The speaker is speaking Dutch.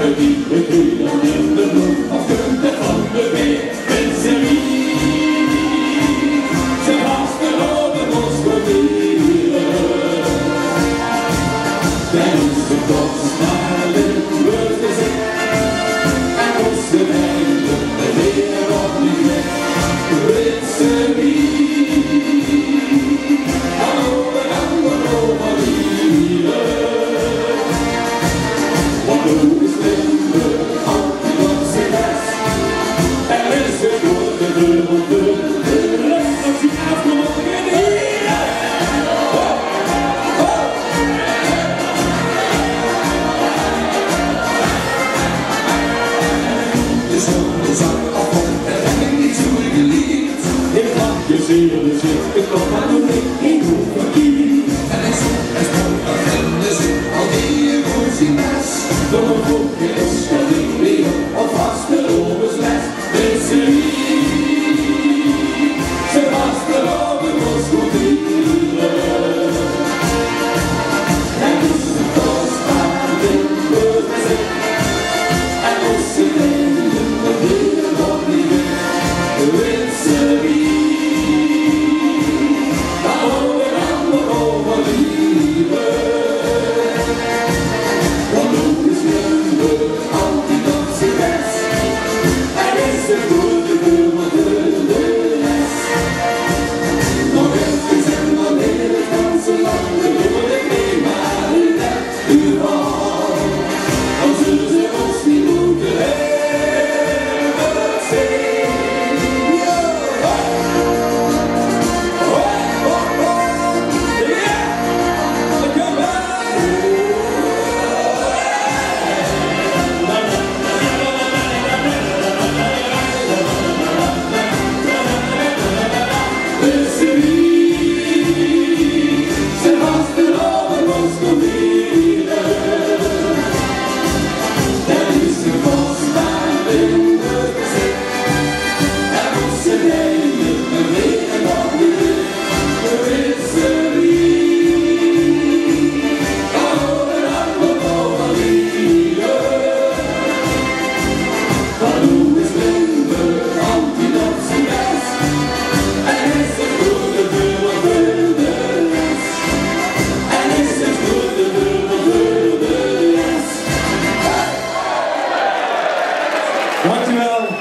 sterren die de hemel in de bloed of punten van de weer. Mensen wie, ze vasten over ons proberen. En onze tocht naar de lucht en onze wijnen de wereld niet weg. Mensen wie, over andere over hier. Want de hoek is minder, altijd op zijn best. Er is een grote dubbelde, de rest dat die afgelopen in hier. De zon is af en heb ik niet zo geliefd. Ik mag je zeer de zin, ik kom maar nog niet in hoe verkiet. En hij zoekt en spoort en de zin, al die je goed zien best. Door een boekje is dat ik weer op vaste oversles. Mensen wie, ze vaste over ons proberen. En is het kostbaar in de gezin. En onze leven de wereld niet weg. Mensen wie, over ander over liefde. Want hoe is minder, altijd op zijn best. Er is een goede dubbelde les. Nog even en wanneer het ganse land de huwelijk mee maar net uur dan zullen ze ons niet moeten hebben zien. Mensen wie, ze vasten over ons proberen. Er is een kostbaar in de gezin. En onze leven de wereld niet weg. Mensen wie, over ander over liefde. Van hoe is minder, altijd op zijn best. En is het goede dubbelde les. En is het goede dubbelde les. Dankjewel.